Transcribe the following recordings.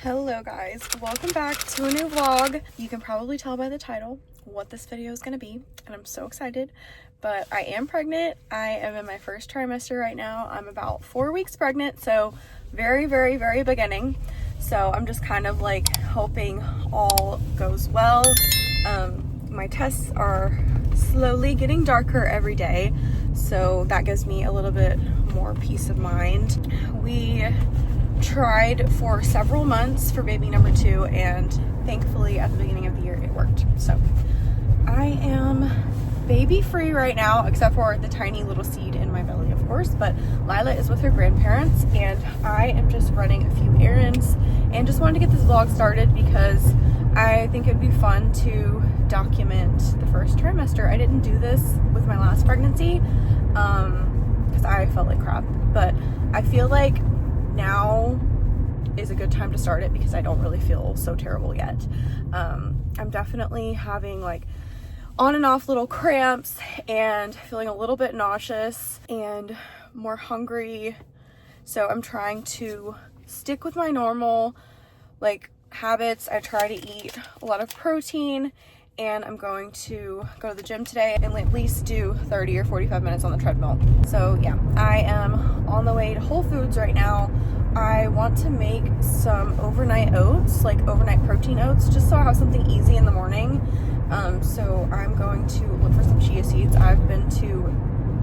Hello guys, welcome back to a new vlog. You can probably tell by the title what this video is going to be, and I'm so excited. But I am pregnant. I am in my first trimester right now. I'm about 4 weeks pregnant, so very beginning. So I'm just kind of like hoping all goes well. My tests are slowly getting darker every day, so that gives me a little bit more peace of mind. We tried for several months for baby number 2, and thankfully at the beginning of the year it worked. So I am baby free right now, except for the tiny little seed in my belly, of course. But Lila is with her grandparents, and I am just running a few errands and just wanted to get this vlog started because I think it'd be fun to document the first trimester. I didn't do this with my last pregnancy because I felt like crap, but I feel like now is a good time to start it because I don't really feel so terrible yet. I'm definitely having like on and off little cramps and feeling a little bit nauseous and more hungry. So I'm trying to stick with my normal like habits. I try to eat a lot of protein, and I'm going to go to the gym today and at least do 30 or 45 minutes on the treadmill. So yeah, I am on the way to Whole Foods right now. I want to make some overnight oats, like overnight protein oats, just so I have something easy in the morning. So I'm going to look for some chia seeds. I've been to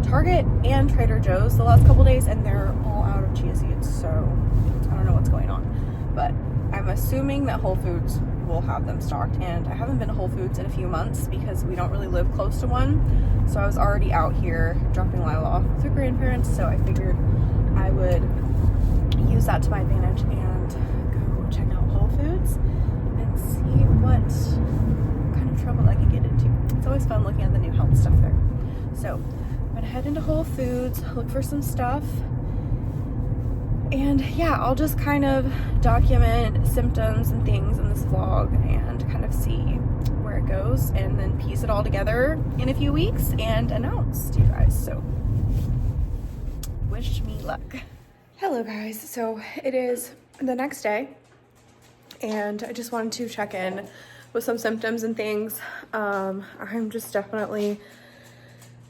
Target and Trader Joe's the last couple days, and they're all out of chia seeds, so I don't know what's going on. But I'm assuming that Whole Foods will have them stocked, and I haven't been to Whole Foods in a few months because we don't really live close to one. So I was already out here dropping Lila off with her grandparents, so I figured I would use that to my advantage and go check out Whole Foods and see what kind of trouble I can get into. It's always fun looking at the new health stuff there. So I'm gonna head into Whole Foods, look for some stuff, and yeah, I'll just kind of document symptoms and things in this vlog and kind of see where it goes, and then piece it all together in a few weeks and announce to you guys. So wish me luck. Hello guys, so it is the next day, and I just wanted to check in with some symptoms and things. I'm just definitely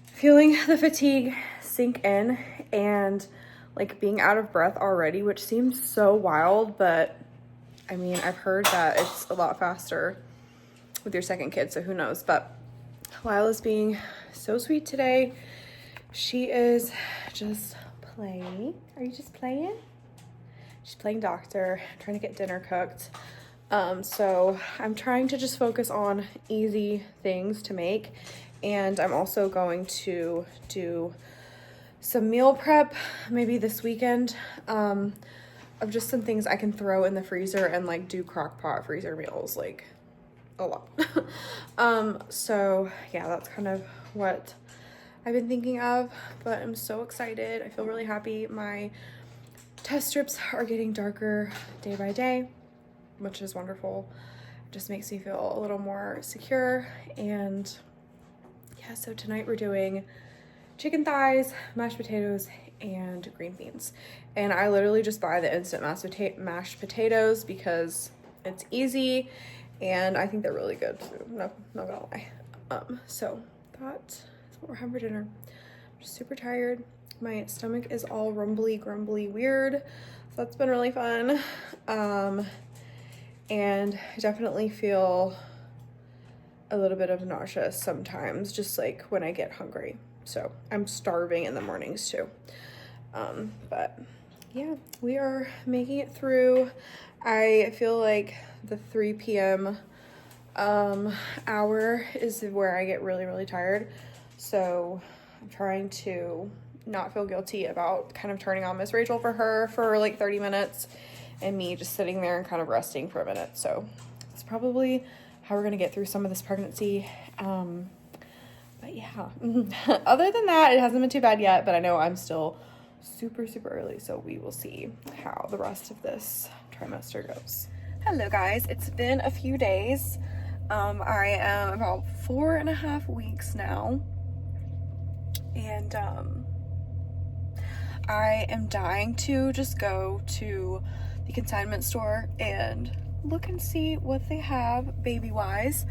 feeling the fatigue sink in and like being out of breath already, which seems so wild, but I mean, I've heard that it's a lot faster with your second kid, so who knows. But Lila's being so sweet today. She is just playing. Are you just playing? She's playing doctor, trying to get dinner cooked. So I'm trying to just focus on easy things to make, and I'm also going to do some meal prep maybe this weekend of just some things I can throw in the freezer and like do crock pot freezer meals, like a lot. So yeah, that's kind of what I've been thinking of, but I'm so excited. I feel really happy. My test strips are getting darker day by day, which is wonderful. It just makes me feel a little more secure. And yeah, so tonight we're doing chicken thighs, mashed potatoes, and green beans. And I literally just buy the instant mashed potatoes because it's easy and I think they're really good too. No, not gonna lie. So that is what we're having for dinner. I'm just super tired. My stomach is all rumbly, grumbly, weird. So that's been really fun. And I definitely feel a little bit of nauseous sometimes, just like when I get hungry. So I'm starving in the mornings too. But yeah, we are making it through. I feel like the 3 p.m. Hour is where I get really tired. So I'm trying to not feel guilty about kind of turning on Miss Rachel for her for like 30 minutes and me just sitting there and kind of resting for a minute. So that's probably how we're gonna get through some of this pregnancy. But yeah, other than that, it hasn't been too bad yet, but I know I'm still super early, so we will see how the rest of this trimester goes. Hello guys, it's been a few days. I am about 4.5 weeks now, and I am dying to just go to the consignment store and look and see what they have baby wise.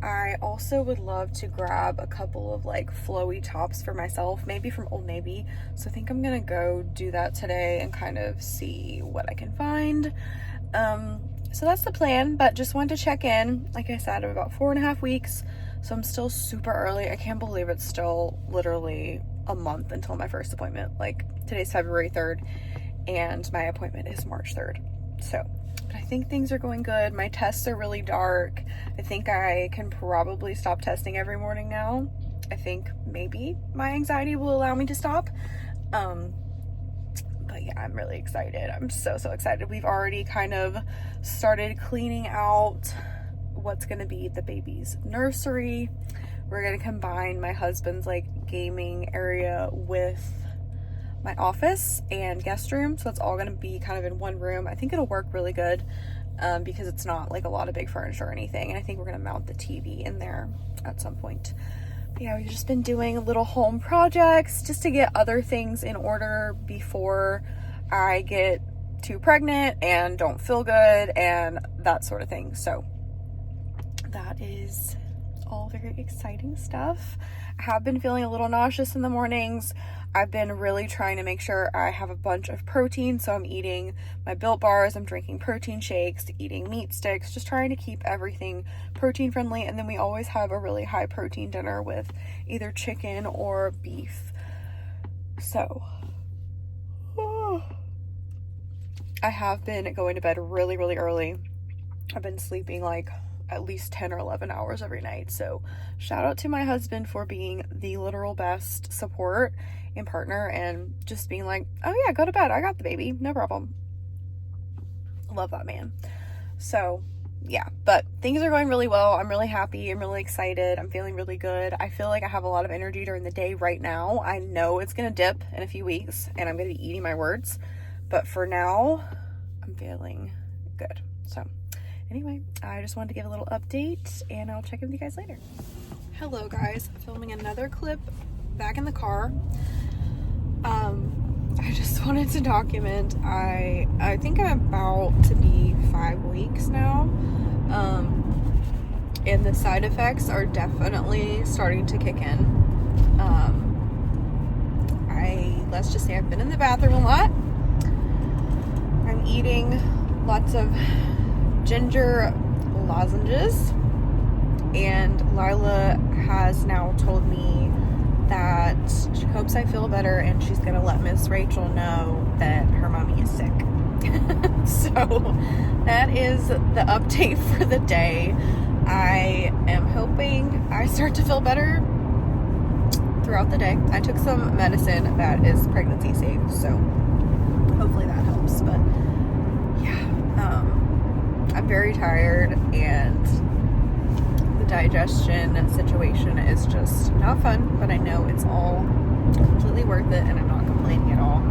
I also would love to grab a couple of like flowy tops for myself, maybe from Old Navy. So I think I'm gonna go do that today and kind of see what I can find. So that's the plan, but just wanted to check in. Like I said, I'm about 4.5 weeks, so I'm still super early. I can't believe it's still literally a month until my first appointment. Like today's February 3rd and my appointment is March 3rd. So I think things are going good. My tests are really dark. I think I can probably stop testing every morning now. I think maybe my anxiety will allow me to stop. But yeah, I'm really excited. I'm so excited. We've already kind of started cleaning out what's gonna be the baby's nursery. We're gonna combine my husband's like gaming area with my office and guest room, so it's all gonna be kind of in one room. I think it'll work really good because it's not like a lot of big furniture or anything, and I think we're gonna mount the TV in there at some point. But yeah, we've just been doing little home projects just to get other things in order before I get too pregnant and don't feel good and that sort of thing. So that is all very exciting stuff. I have been feeling a little nauseous in the mornings. I've been really trying to make sure I have a bunch of protein, so I'm eating my Built bars, I'm drinking protein shakes, eating meat sticks, just trying to keep everything protein friendly. And then we always have a really high protein dinner with either chicken or beef. So I have been going to bed really early. I've been sleeping like at least 10 or 11 hours every night. So shout out to my husband for being the literal best support and partner and just being like, oh yeah, go to bed, I got the baby, no problem. Love that man. So yeah, but things are going really well. I'm really happy. I'm really excited. I'm feeling really good. I feel like I have a lot of energy during the day right now. I know it's gonna dip in a few weeks and I'm gonna be eating my words, but for now I'm feeling good. So anyway, I just wanted to give a little update and I'll check in with you guys later. Hello guys, filming another clip back in the car. I just wanted to document, I think I'm about to be 5 weeks now. And the side effects are definitely starting to kick in. Let's just say I've been in the bathroom a lot. I'm eating lots of ginger lozenges, and Lila has now told me that she hopes I feel better and she's gonna let Miss Rachel know that her mommy is sick. So that is the update for the day. I am hoping I start to feel better throughout the day. I took some medicine that is pregnancy safe, so hopefully that helps. But yeah, I'm very tired and the digestion situation is just not fun, but I know it's all completely worth it and I'm not complaining at all.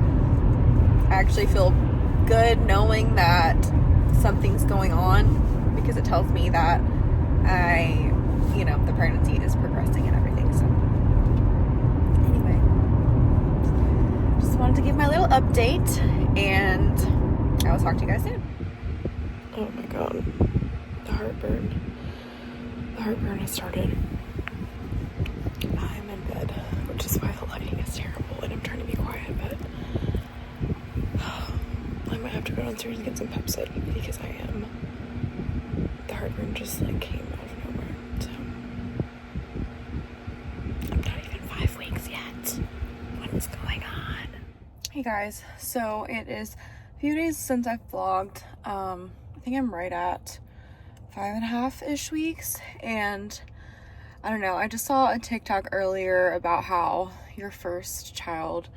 I actually feel good knowing that something's going on because it tells me that the pregnancy is progressing and everything. So anyway, just wanted to give my little update and I will talk to you guys soon. Oh my god, the heartburn has started. I'm in bed, which is why the lighting is terrible and I'm trying to be quiet, but I might have to go downstairs and get some Pepsid because the heartburn just like came out of nowhere. So I'm not even 5 weeks yet. What is going on? Hey guys, so it is a few days since I've vlogged. I think I'm right at 5.5-ish weeks, and I don't know, I just saw a TikTok earlier about how your first child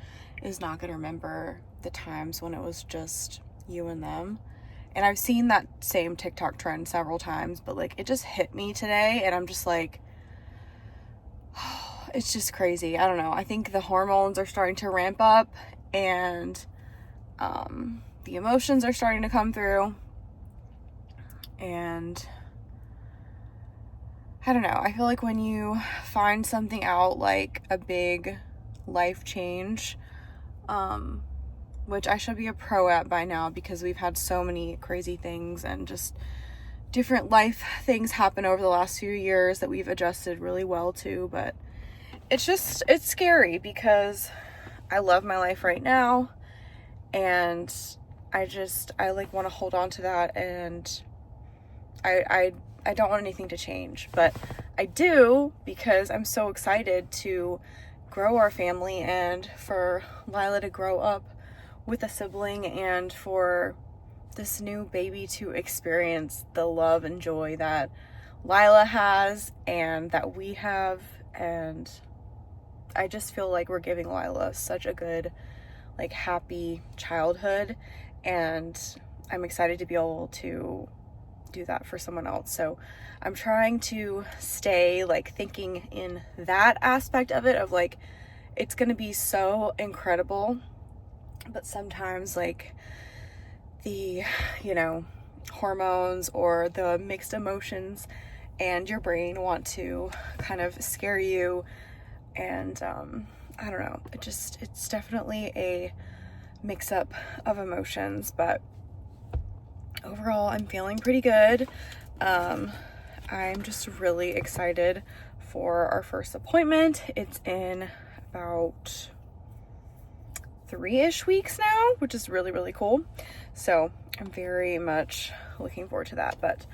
is not going to remember the times when it was just you and them. And I've seen that same TikTok trend several times, but like it just hit me today and I'm just like, it's just crazy. I don't know. I think the hormones are starting to ramp up and the emotions are starting to come through. And I don't know. I feel like when you find something out like a big life change, which I should be a pro at by now because we've had so many crazy things and just different life things happen over the last few years that we've adjusted really well to. But it's scary because I love my life right now, and I like want to hold on to that, and I don't want anything to change, but I do because I'm so excited to grow our family and for Lila to grow up with a sibling and for this new baby to experience the love and joy that Lila has and that we have. And I just feel like we're giving Lila such a good, like, happy childhood, and I'm excited to be able to do that for someone else. So I'm trying to stay like thinking in that aspect of it, of like, it's gonna be so incredible, but sometimes like the, you know, hormones or the mixed emotions and your brain want to kind of scare you, and I don't know, it's definitely a mix up of emotions, but overall I'm feeling pretty good. I'm just really excited for our first appointment. It's in about 3-ish weeks now, which is really, really cool. So I'm very much looking forward to that. But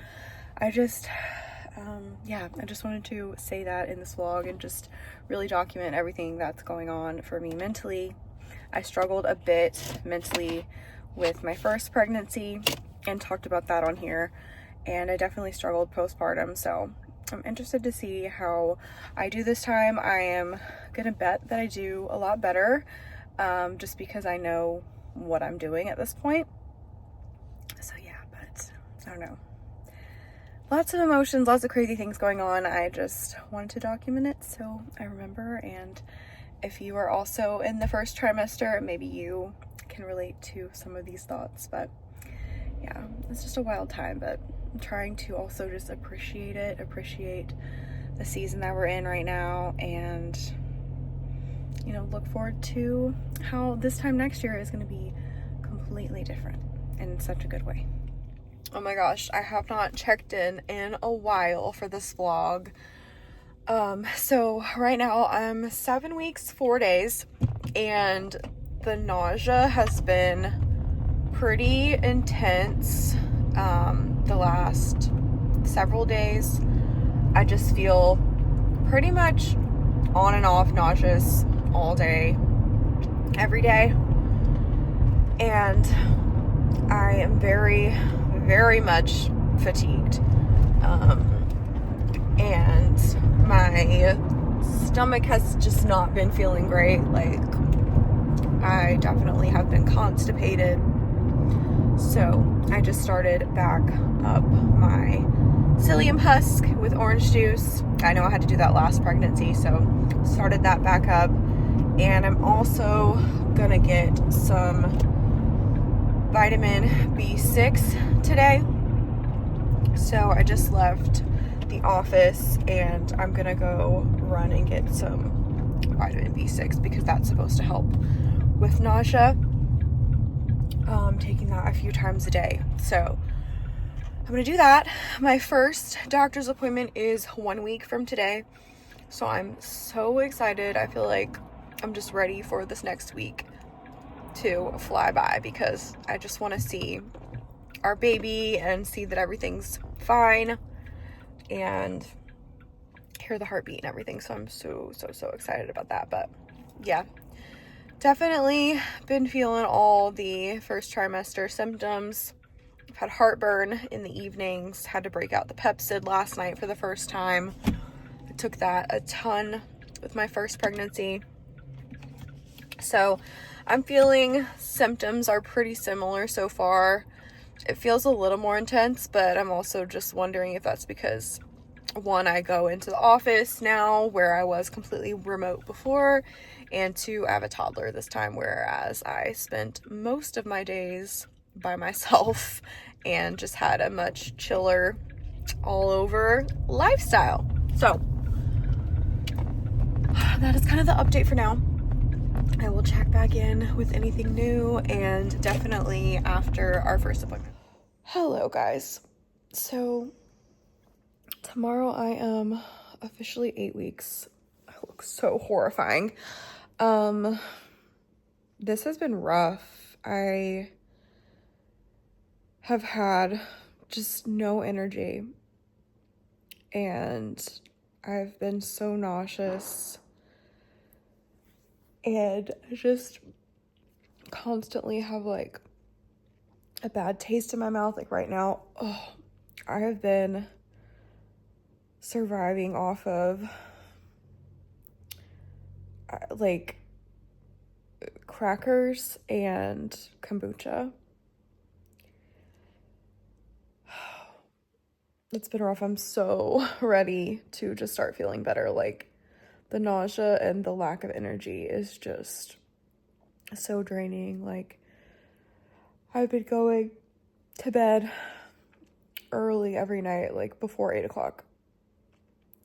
I just wanted to say that in this vlog and just really document everything that's going on for me mentally. I struggled a bit mentally with my first pregnancy and talked about that on here, and I definitely struggled postpartum, so I'm interested to see how I do this time. I am gonna bet that I do a lot better, just because I know what I'm doing at this point. So yeah, but I don't know, lots of emotions, lots of crazy things going on. I just wanted to document it so I remember, and if you are also in the first trimester, maybe you can relate to some of these thoughts. But yeah, it's just a wild time, but I'm trying to also just appreciate the season that we're in right now, and, you know, look forward to how this time next year is going to be completely different in such a good way. Oh my gosh, I have not checked in a while for this vlog. So right now I'm 7 weeks, 4 days, and the nausea has been pretty intense the last several days. I just feel pretty much on and off nauseous all day, every day, and I am very, very much fatigued, and my stomach has just not been feeling great. Like, I definitely have been constipated. So I just started back up my psyllium husk with orange juice. I know I had to do that last pregnancy, so started that back up. And I'm also gonna get some vitamin B6 today. So I just left the office and I'm gonna go run and get some vitamin B6 because that's supposed to help with nausea. Taking that a few times a day. So I'm gonna do that. My first doctor's appointment is 1 week from today, so I'm so excited. I feel like I'm just ready for this next week to fly by because I just want to see our baby and see that everything's fine and hear the heartbeat and everything. So I'm so excited about that. But yeah, definitely been feeling all the first trimester symptoms. I've had heartburn in the evenings, had to break out the Pepsid last night for the first time. I took that a ton with my first pregnancy. So I'm feeling symptoms are pretty similar so far. It feels a little more intense, but I'm also just wondering if that's because, one, I go into the office now where I was completely remote before, and two, I have a toddler this time, whereas I spent most of my days by myself and just had a much chiller all over lifestyle. So that is kind of the update for now. I will check back in with anything new, and definitely after our first appointment. Hello guys. So tomorrow I am officially 8 weeks. I look so horrifying. This has been rough. I have had just no energy, and I've been so nauseous and just constantly have like a bad taste in my mouth. Like right now, I have been surviving off of like crackers and kombucha. It's been rough. I'm so ready to just start feeling better. Like the nausea and the lack of energy is just so draining. Like I've been going to bed early every night, like before 8 o'clock,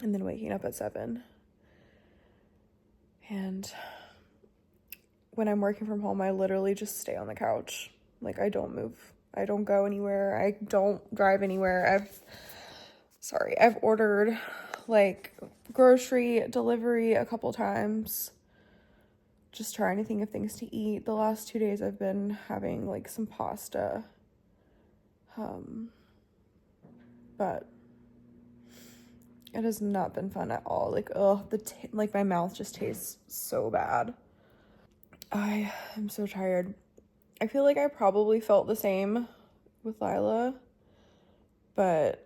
and then waking up at 7. And when I'm working from home, I literally just stay on the couch. Like I don't move. I don't go anywhere. I don't drive anywhere. I've ordered like grocery delivery a couple times, just trying to think of things to eat. The last 2 days I've been having like some pasta, but it has not been fun at all. Like like my mouth just tastes so bad. I am so tired. I feel like I probably felt the same with Lila, but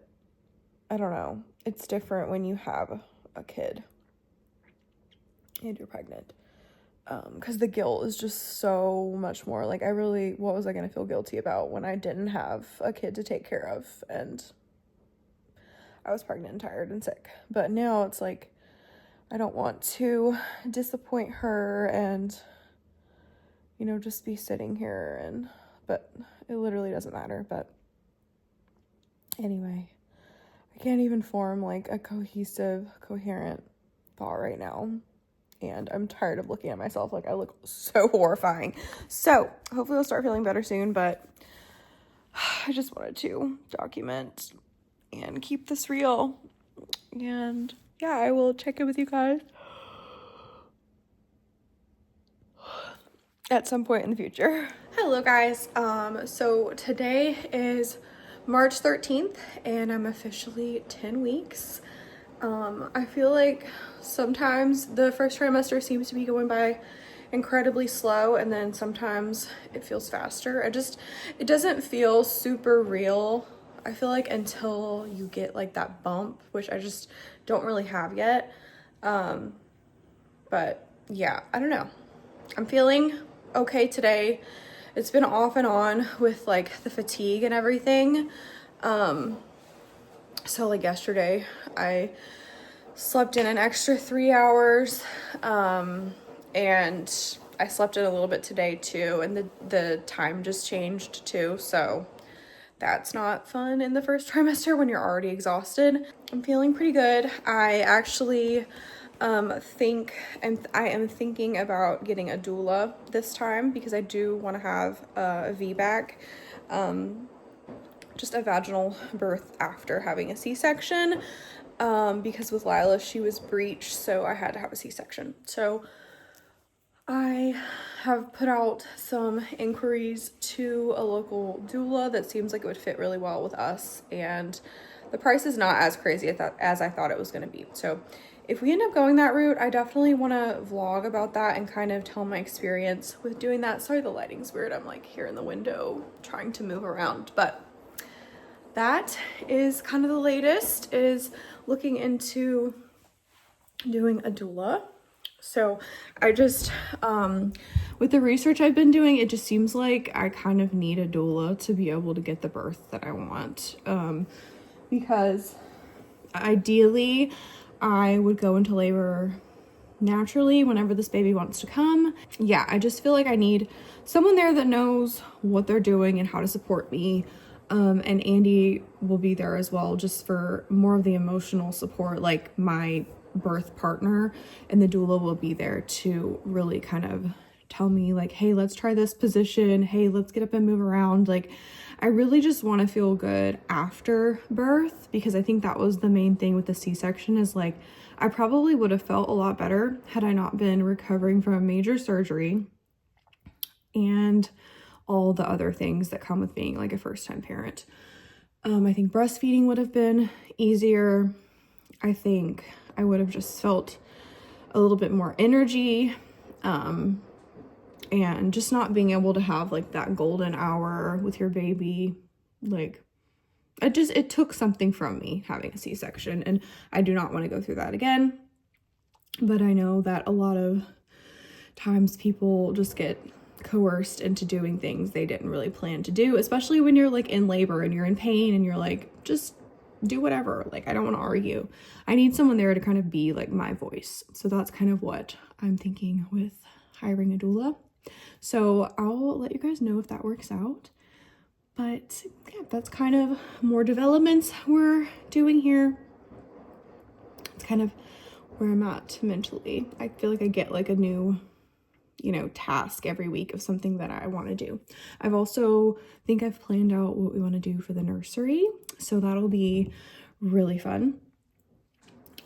I don't know. It's different when you have a kid and you're pregnant. Because the guilt is just so much more. Like what was I going to feel guilty about when I didn't have a kid to take care of and I was pregnant and tired and sick? But now it's like, I don't want to disappoint her and, just be sitting here but it literally doesn't matter. But anyway, I can't even form like a coherent thought right now. And I'm tired of looking at myself. Like I look so horrifying. So hopefully I'll start feeling better soon, but I just wanted to document and keep this real. And yeah, I will check in with you guys at some point in the future. Hello guys. So today is March 13th and I'm officially 10 weeks. I feel like sometimes the first trimester seems to be going by incredibly slow, and then sometimes it feels faster. It doesn't feel super real, I feel like, until you get like that bump, which I just don't really have yet. But yeah, I don't know. I'm feeling okay today. It's been off and on with like the fatigue and everything. So like yesterday I slept in an extra 3 hours, and I slept in a little bit today too, and the time just changed too, so that's not fun in the first trimester when you're already exhausted. I'm feeling pretty good. I actually think, and I am thinking about getting a doula this time because I do want to have a VBAC, just a vaginal birth after having a C-section, because with Lila, she was breech, so I had to have a C-section. So I have put out some inquiries to a local doula that seems like it would fit really well with us, and the price is not as crazy as I thought it was going to be. So if we end up going that route, I definitely want to vlog about that and kind of tell my experience with doing that. Sorry, the lighting's weird. I'm like here in the window trying to move around, but that is kind of the latest, is looking into doing a doula. So I just, with the research I've been doing, it just seems like I kind of need a doula to be able to get the birth that I want. Because ideally I would go into labor naturally whenever this baby wants to come. Yeah, I just feel like I need someone there that knows what they're doing and how to support me. And Andy will be there as well, just for more of the emotional support, like my birth partner, and the doula will be there to really kind of tell me like, hey, let's try this position. Hey, let's get up and move around. Like, I really just want to feel good after birth, because I think that was the main thing with the C-section is like, I probably would have felt a lot better had I not been recovering from a major surgery and all the other things that come with being like a first-time parent. I think breastfeeding would have been easier. I think I would have just felt a little bit more energy, and just not being able to have like that golden hour with your baby. Like, it took something from me having a C-section, and I do not want to go through that again. But I know that a lot of times people just get coerced into doing things they didn't really plan to do, especially when you're like in labor and you're in pain and you're like, just do whatever. Like, I don't want to argue. I need someone there to kind of be like my voice. So that's kind of what I'm thinking with hiring a doula. So I'll let you guys know if that works out. But yeah, that's kind of more developments we're doing here. It's kind of where I'm at mentally. I feel like I get like a new, task every week of something that I want to do. I've also think I've planned out what we want to do for the nursery. So that'll be really fun.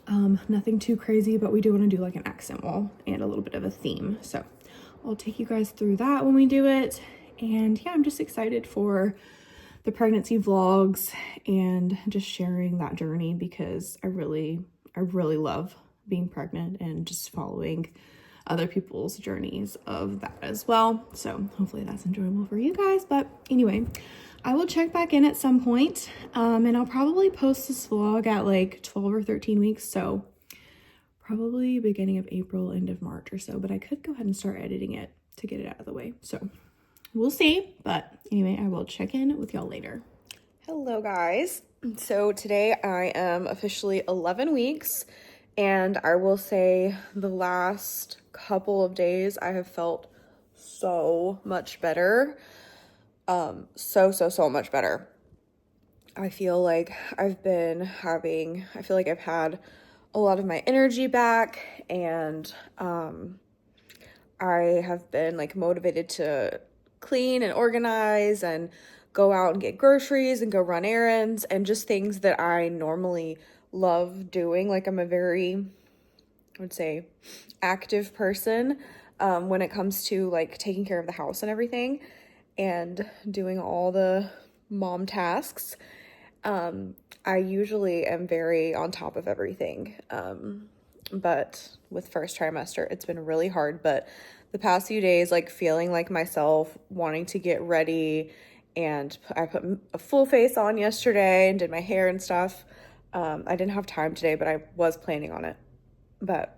Nothing too crazy, but we do want to do like an accent wall and a little bit of a theme. So I'll take you guys through that when we do it. And yeah, I'm just excited for the pregnancy vlogs and just sharing that journey, because I really love being pregnant and just following other people's journeys of that as well. So hopefully that's enjoyable for you guys. But anyway, I will check back in at some point, and I'll probably post this vlog at like 12 or 13 weeks. So probably beginning of April, end of March or so, but I could go ahead and start editing it to get it out of the way. So we'll see. But anyway, I will check in with y'all later. Hello guys. So today I am officially 11 weeks, and I will say the last couple of days I have felt so much better. So much better. I feel like I've had a lot of my energy back, and I have been like motivated to clean and organize and go out and get groceries and go run errands and just things that I normally love doing. Like, I'm a very, I would say, active person when it comes to like taking care of the house and everything and doing all the mom tasks. I usually am very on top of everything. But with first trimester, it's been really hard. But the past few days, like feeling like myself, wanting to get ready, and I put a full face on yesterday and did my hair and stuff. I didn't have time today, but I was planning on it. But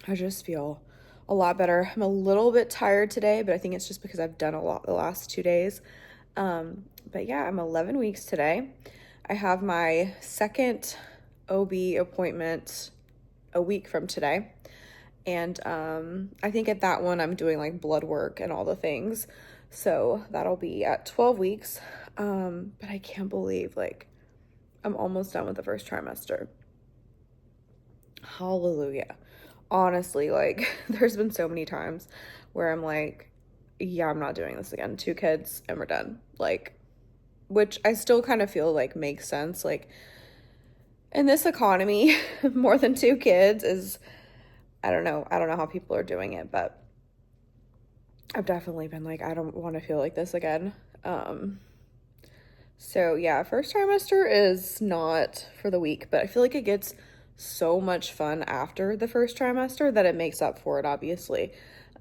I just feel a lot better. I'm a little bit tired today, but I think it's just because I've done a lot the last 2 days. But yeah, I'm 11 weeks today. I have my second OB appointment a week from today. And I think at that one I'm doing like blood work and all the things. So that'll be at 12 weeks. But I can't believe like I'm almost done with the first trimester. Hallelujah. Honestly, like there's been so many times where I'm like, yeah, I'm not doing this again. 2 kids and we're done. Like, which I still kind of feel like makes sense. Like, in this economy, more than 2 kids is, I don't know how people are doing it, but I've definitely been like, I don't want to feel like this again. So yeah, first trimester is not for the weak, but I feel like it gets so much fun after the first trimester that it makes up for it, obviously.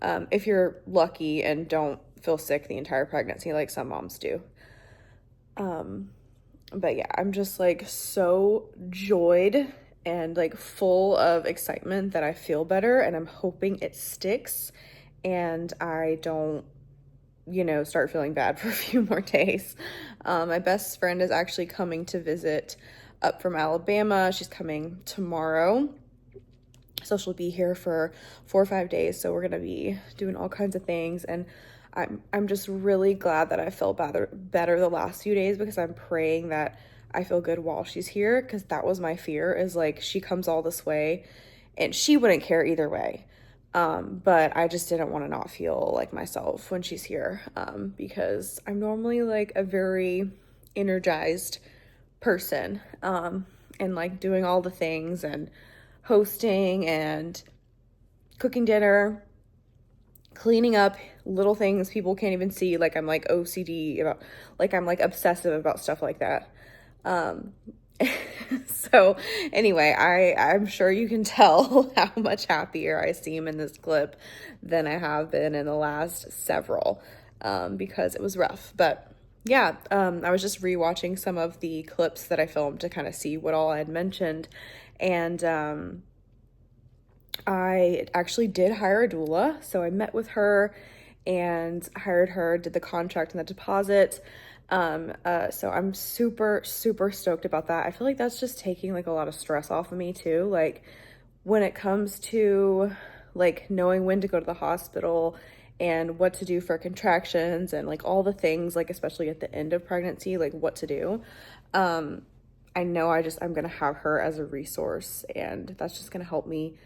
If you're lucky and don't feel sick the entire pregnancy like some moms do. But yeah, I'm just like so joyed and like full of excitement that I feel better, and I'm hoping it sticks and I don't, start feeling bad for a few more days. My best friend is actually coming to visit up from Alabama. She's coming tomorrow. So she'll be here for 4 or 5 days. So we're going to be doing all kinds of things. And I'm just really glad that I felt better the last few days, because I'm praying that I feel good while she's here, because that was my fear, is like she comes all this way and she wouldn't care either way. But I just didn't want to not feel like myself when she's here, because I'm normally like a very energized person, and like doing all the things and hosting and cooking dinner, cleaning up little things people can't even see. Like I'm like OCD about, like I'm like obsessive about stuff like that. So anyway, I'm sure you can tell how much happier I seem in this clip than I have been in the last several, because it was rough. But yeah, I was just rewatching some of the clips that I filmed to kind of see what all I had mentioned. And I actually did hire a doula. So I met with her and hired her, did the contract and the deposit. So I'm super, super stoked about that. I feel like that's just taking like a lot of stress off of me too. Like when it comes to like knowing when to go to the hospital and what to do for contractions and like all the things, like especially at the end of pregnancy, like what to do. I know I'm gonna have her as a resource, and that's just gonna help me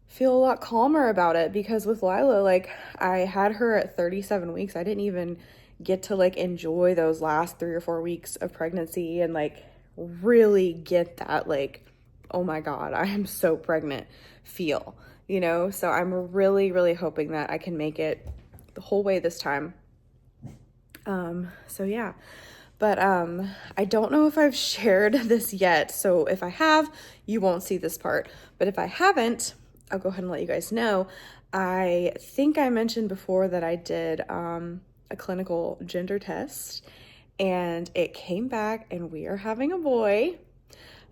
feel a lot calmer about it, because with Lila, like I had her at 37 weeks. I didn't even get to like enjoy those last 3 or 4 weeks of pregnancy and like really get that like, oh my God, I am so pregnant feel, you know? So I'm really, really hoping that I can make it the whole way this time. So yeah, but I don't know if I've shared this yet. So if I have, you won't see this part, but if I haven't, I'll go ahead and let you guys know. I think I mentioned before that I did a clinical gender test, and it came back and we are having a boy.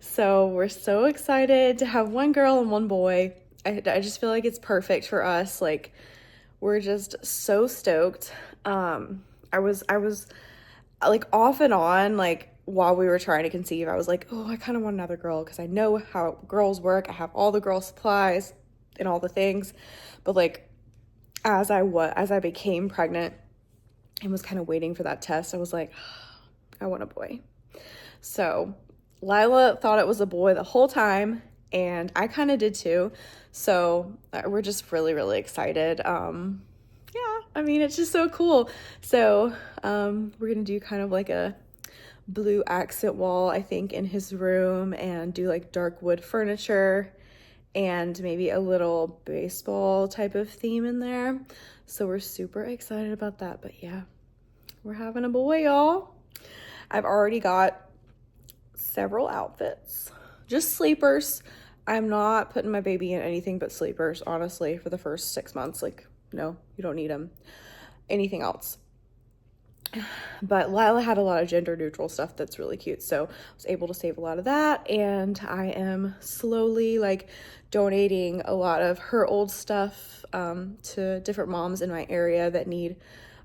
So we're so excited to have one girl and one boy. I just feel like it's perfect for us. Like we're just so stoked. I was like off and on, like while we were trying to conceive, I was like, oh, I kind of want another girl because I know how girls work. I have all the girl supplies and all the things. But like as I became pregnant and was kind of waiting for that test, I was like, I want a boy. So Lila thought it was a boy the whole time, and I kind of did too. So we're just really, really excited. Yeah, I mean, it's just so cool. So we're gonna do kind of like a blue accent wall, I think, in his room, and do like dark wood furniture and maybe a little baseball type of theme in there. So we're super excited about that. But yeah, we're having a boy, y'all. I've already got several outfits, just sleepers. I'm not putting my baby in anything but sleepers, honestly, for the first 6 months. Like, no, you don't need them. Anything else. But Lila had a lot of gender neutral stuff that's really cute, so I was able to save a lot of that, and I am slowly like donating a lot of her old stuff to different moms in my area that need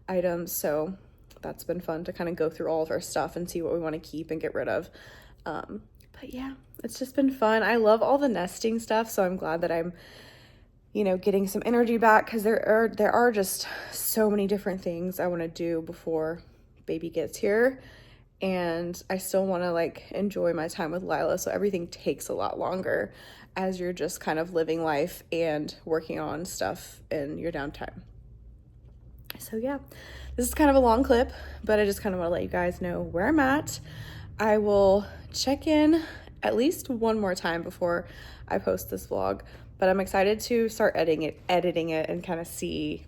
items. So that's been fun to kind of go through all of her stuff and see what we want to keep and get rid of. But yeah, it's just been fun. I love all the nesting stuff, so I'm glad that I'm, you know, getting some energy back, because there are just so many different things I want to do before baby gets here, and I still want to like enjoy my time with Lila, so everything takes a lot longer as you're just kind of living life and working on stuff in your downtime. So yeah, this is kind of a long clip, but I just kind of want to let you guys know where I'm at. I will check in at least one more time before I post this vlog, but I'm excited to start editing it and kind of see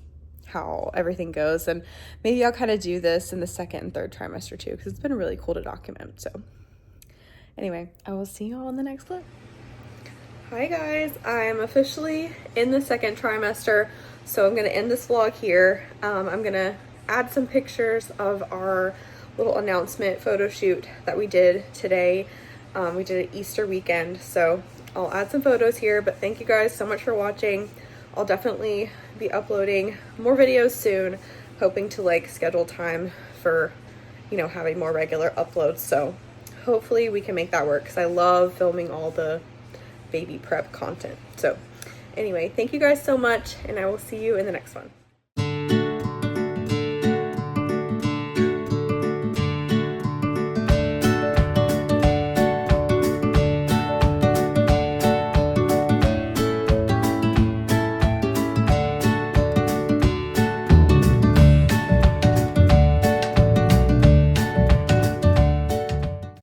how everything goes. And maybe I'll kind of do this in the second and third trimester too, because it's been really cool to document. So anyway, I will see you all in the next clip. Hi guys, I am officially in the second trimester, so I'm gonna end this vlog here. I'm gonna add some pictures of our little announcement photo shoot that we did today. We did it Easter weekend, so I'll add some photos here, but thank you guys so much for watching. I'll definitely be uploading more videos soon, hoping to like schedule time for, you know, having more regular uploads. So hopefully we can make that work, because I love filming all the baby prep content. So anyway, thank you guys so much, and I will see you in the next one.